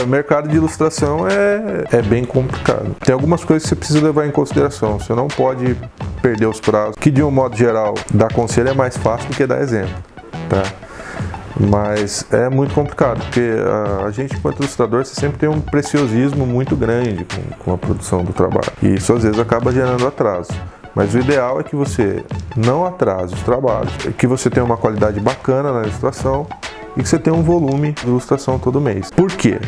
Cara, o mercado de ilustração é bem complicado. Tem algumas coisas que você precisa levar em consideração. Você não pode perder os prazos, que de um modo geral, dar conselho é mais fácil do que dar exemplo, tá? Mas é muito complicado, porque a gente, enquanto ilustrador, você sempre tem um preciosismo muito grande com a produção do trabalho. E isso às vezes acaba gerando atraso. Mas o ideal é que você não atrase os trabalhos, que você tenha uma qualidade bacana na ilustração e que você tenha um volume de ilustração todo mês. Por quê?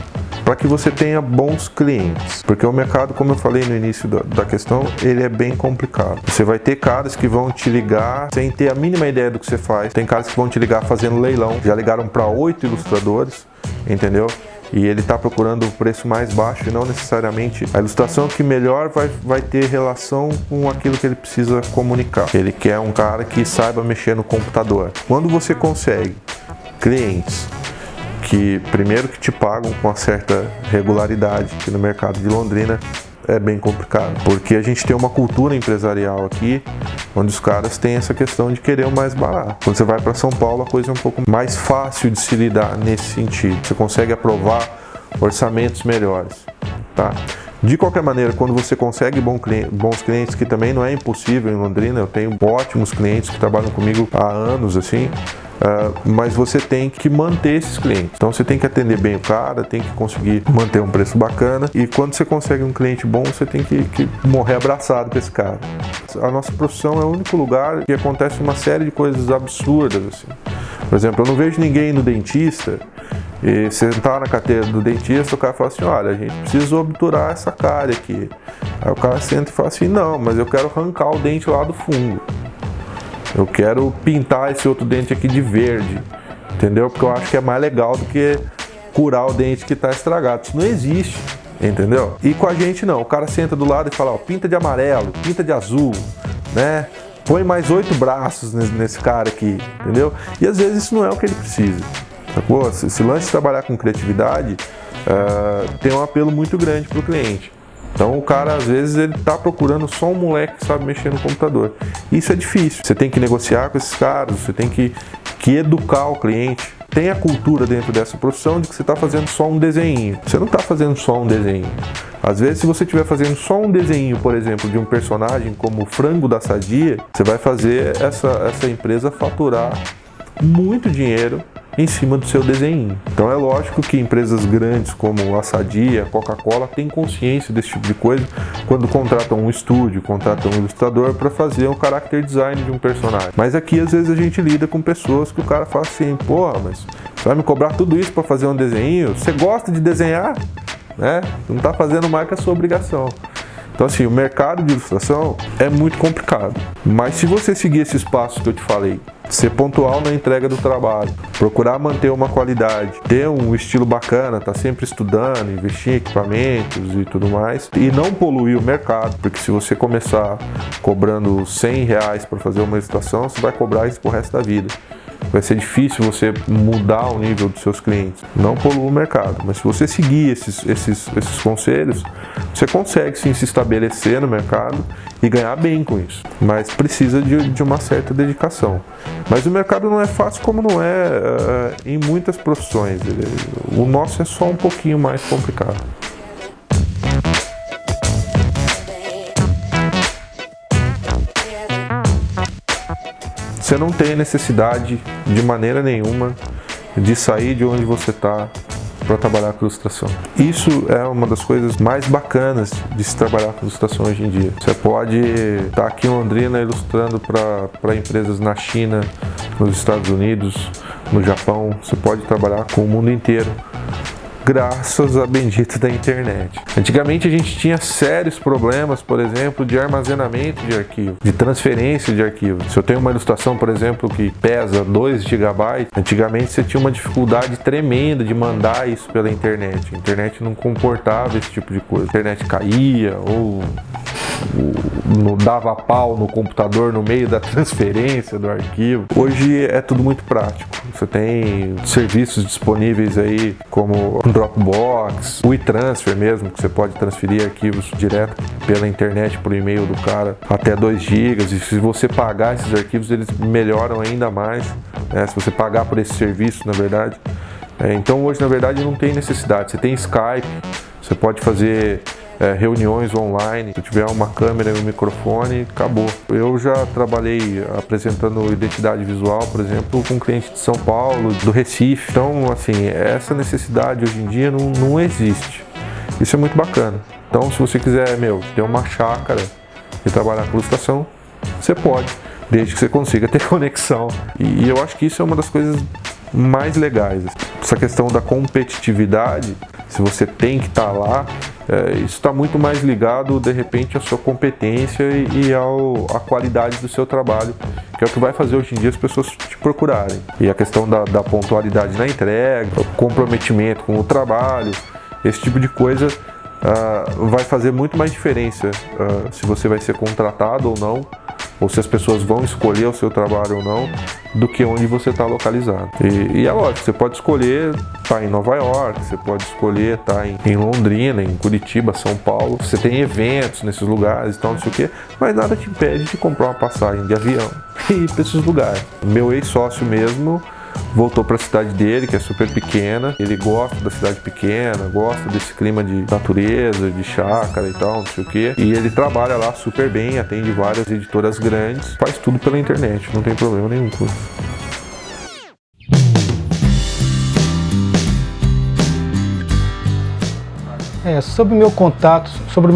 Para que você tenha bons clientes. Porque o mercado, como eu falei no início da questão, ele é bem complicado. Você vai ter caras que vão te ligar sem ter a mínima ideia do que você faz. Tem caras que vão te ligar fazendo leilão. Já ligaram para 8 ilustradores, entendeu? E ele está procurando o preço mais baixo e não necessariamente a ilustração que melhor vai ter relação com aquilo que ele precisa comunicar. Ele quer um cara que saiba mexer no computador. Quando você consegue clientes que, primeiro, que te pagam com uma certa regularidade, que no mercado de Londrina é bem complicado, porque a gente tem uma cultura empresarial aqui, onde os caras têm essa questão de querer o mais barato. Quando você vai para São Paulo, a coisa é um pouco mais fácil de se lidar nesse sentido. Você consegue aprovar orçamentos melhores, tá? De qualquer maneira, quando você consegue bons clientes, que também não é impossível em Londrina, eu tenho ótimos clientes que trabalham comigo há anos, assim, mas você tem que manter esses clientes. Então você tem que atender bem o cara, tem que conseguir manter um preço bacana, e quando você consegue um cliente bom, você tem que morrer abraçado com esse cara. A nossa profissão é o único lugar que acontece uma série de coisas absurdas, assim. Por exemplo, eu não vejo ninguém no dentista e sentar na cadeira do dentista, o cara fala assim: olha, a gente precisa obturar essa cárie aqui. Aí o cara senta e fala assim: não, mas eu quero arrancar o dente lá do fundo. Eu quero pintar esse outro dente aqui de verde, entendeu? Porque eu acho que é mais legal do que curar o dente que está estragado. Isso não existe, entendeu? E com a gente não, o cara senta do lado e fala: ó, pinta de amarelo, pinta de azul, né? Põe mais 8 braços nesse cara aqui, entendeu? E às vezes isso não é o que ele precisa, sacou? Esse lance de trabalhar com criatividade tem um apelo muito grande para o cliente. Então o cara, às vezes, ele tá procurando só um moleque que sabe mexer no computador. Isso é difícil. Você tem que negociar com esses caras, você tem que educar o cliente. Tem a cultura dentro dessa profissão de que você está fazendo só um desenho. Você não está fazendo só um desenho. Às vezes, se você estiver fazendo só um desenho, por exemplo, de um personagem como o Frango da Sadia, você vai fazer essa empresa faturar muito dinheiro em cima do seu desenho. Então é lógico que empresas grandes como a Sadia, a Coca-Cola têm consciência desse tipo de coisa quando contratam um estúdio, contratam um ilustrador para fazer um character design de um personagem. Mas aqui às vezes a gente lida com pessoas que o cara fala assim: porra, mas você vai me cobrar tudo isso para fazer um desenho? Você gosta de desenhar? Né? Você não está fazendo mais que a sua obrigação. Então assim, o mercado de ilustração é muito complicado. Mas se você seguir esses passos que eu te falei, ser pontual na entrega do trabalho, procurar manter uma qualidade, ter um estilo bacana, tá sempre estudando, investir em equipamentos e tudo mais, e não poluir o mercado, porque se você começar cobrando R$100 para fazer uma ilustração, você vai cobrar isso pro resto da vida. Vai ser difícil você mudar o nível dos seus clientes. Não polua o mercado, mas se você seguir esses conselhos, você consegue sim se estabelecer no mercado e ganhar bem com isso. Mas precisa de uma certa dedicação. Mas o mercado não é fácil como não é em muitas profissões. O nosso é só um pouquinho mais complicado. Você não tem necessidade de maneira nenhuma de sair de onde você está para trabalhar com ilustração. Isso é uma das coisas mais bacanas de se trabalhar com ilustração hoje em dia. Você pode estar aqui em Londrina ilustrando para empresas na China, nos Estados Unidos, no Japão. Você pode trabalhar com o mundo inteiro, graças à bendita da internet. Antigamente a gente tinha sérios problemas, por exemplo, de armazenamento de arquivo, de transferência de arquivo. Se eu tenho uma ilustração, por exemplo, que pesa 2 GB, antigamente você tinha uma dificuldade tremenda de mandar isso pela internet. A internet não comportava esse tipo de coisa. A internet caía ou dava pau no computador no meio da transferência do arquivo. Hoje é tudo muito prático. Você tem serviços disponíveis aí como o Dropbox, o e-transfer mesmo, que você pode transferir arquivos direto pela internet por e-mail do cara até 2 GB, e se você pagar esses arquivos eles melhoram ainda mais, né? Se você pagar por esse serviço, na verdade, Então hoje, na verdade, não tem necessidade. Você tem Skype, você pode fazer reuniões online, se tiver uma câmera e um microfone, acabou. Eu já trabalhei apresentando identidade visual, por exemplo, com clientes de São Paulo, do Recife. Então, assim, essa necessidade hoje em dia não existe. Isso é muito bacana. Então, se você quiser, ter uma chácara e trabalhar com ilustração, você pode, desde que você consiga ter conexão. E eu acho que isso é uma das coisas mais legais. Essa questão da competitividade, se você tem que estar lá, isso está muito mais ligado, de repente, à sua competência e à qualidade do seu trabalho, que é o que vai fazer hoje em dia as pessoas te procurarem. E a questão da pontualidade na entrega, o comprometimento com o trabalho, esse tipo de coisa vai fazer muito mais diferença se você vai ser contratado ou não, ou se as pessoas vão escolher o seu trabalho ou não, do que onde você está localizado. E é lógico, você pode escolher estar em Nova York, você pode escolher estar em Londrina, em Curitiba, São Paulo. Você tem eventos nesses lugares e tal, não sei o quê, mas nada te impede de comprar uma passagem de avião e ir para esses lugares. Meu ex-sócio mesmo voltou para a cidade dele, que é super pequena. Ele gosta da cidade pequena, gosta desse clima de natureza, de chácara e tal, não sei o quê. E ele trabalha lá super bem, atende várias editoras grandes, faz tudo pela internet, não tem problema nenhum com isso. Sobre o meu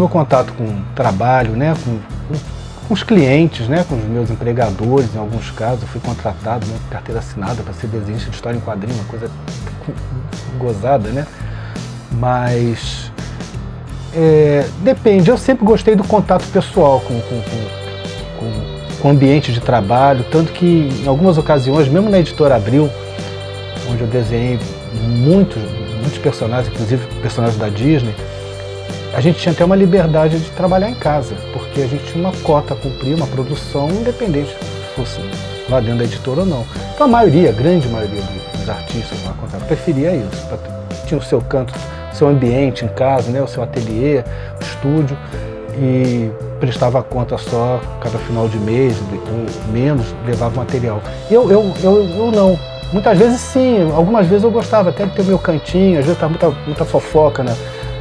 contato com o trabalho, né, com os clientes, né, com os meus empregadores, em alguns casos, eu fui contratado, né, carteira assinada para ser desenhista de história em quadrinho, uma coisa gozada, né? Mas depende, eu sempre gostei do contato pessoal com o ambiente de trabalho, tanto que em algumas ocasiões, mesmo na editora Abril, onde eu desenhei muitos personagens, inclusive personagens da Disney, a gente tinha até uma liberdade de trabalhar em casa, porque a gente tinha uma cota a cumprir, uma produção independente, se fosse lá dentro da editora ou não. Então a grande maioria dos artistas lá preferia isso. Tinha o seu canto, seu ambiente em casa, né, o seu ateliê, o estúdio, e prestava conta só cada final de mês, ou menos, levava material. Eu não. Muitas vezes sim, algumas vezes eu gostava até de ter meu cantinho, às vezes estava muita fofoca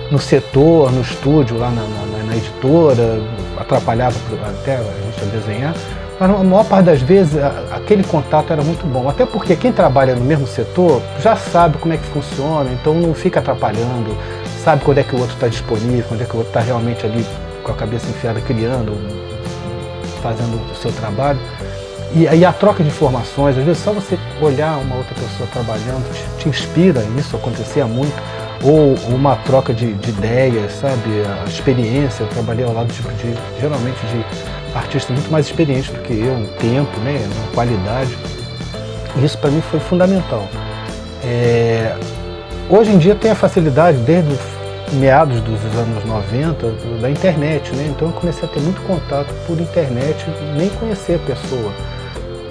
no setor, no estúdio, lá na editora, atrapalhava até a gente a desenhar, mas a maior parte das vezes aquele contato era muito bom, até porque quem trabalha no mesmo setor já sabe como é que funciona, então não fica atrapalhando, sabe quando é que o outro está disponível, quando é que o outro está realmente ali com a cabeça enfiada criando, fazendo o seu trabalho. E a troca de informações, às vezes só você olhar uma outra pessoa trabalhando te inspira, isso acontecia muito, ou uma troca de ideias, sabe, a experiência. Eu trabalhei ao lado geralmente de artistas muito mais experientes do que eu, em tempo, né, em qualidade. Isso para mim foi fundamental. Hoje em dia tem a facilidade, desde meados dos anos 90, da internet, né? Então eu comecei a ter muito contato por internet, nem conhecer a pessoa.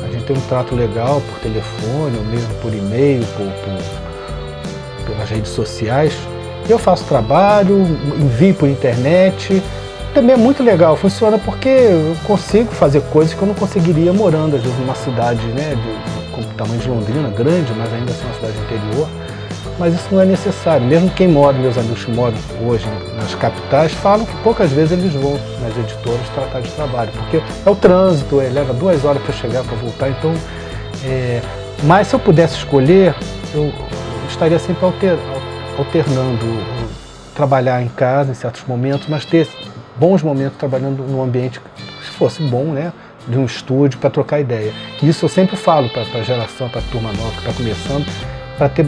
A gente tem um trato legal por telefone, ou mesmo por e-mail, pelas redes sociais. Eu faço trabalho, envio por internet. Também é muito legal, funciona porque eu consigo fazer coisas que eu não conseguiria morando, às vezes, numa cidade, né, com o tamanho de Londrina, grande, mas ainda assim uma cidade interior. Mas isso não é necessário. Mesmo quem mora, meus amigos que moram hoje nas capitais, falam que poucas vezes eles vão nas editoras tratar de trabalho, porque é o trânsito, leva 2 horas para chegar, para voltar. Então, mas se eu pudesse escolher, eu estaria sempre alternando trabalhar em casa em certos momentos, mas ter bons momentos trabalhando num ambiente, se fosse bom, né, de um estúdio, para trocar ideia. E isso eu sempre falo para a geração, para a turma nova que está começando, para ter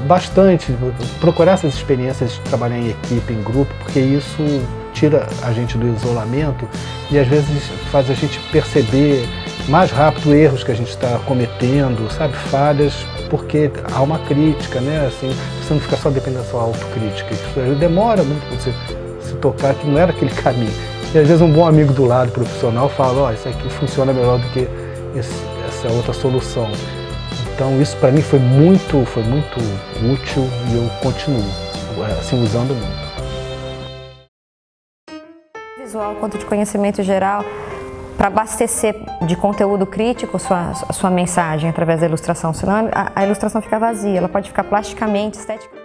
bastante, procurar essas experiências de trabalhar em equipe, em grupo, porque isso tira a gente do isolamento e às vezes faz a gente perceber mais rápido erros que a gente está cometendo, sabe, falhas, porque há uma crítica, né, assim, você não fica só dependendo da sua autocrítica, isso demora muito para você se tocar que não era aquele caminho. E às vezes um bom amigo do lado, profissional, fala, isso aqui funciona melhor do que essa outra solução. Então isso para mim foi muito útil e eu continuo assim usando muito. Visual quanto de conhecimento geral, para abastecer de conteúdo crítico a sua mensagem através da ilustração, senão a ilustração fica vazia, ela pode ficar plasticamente, esteticamente.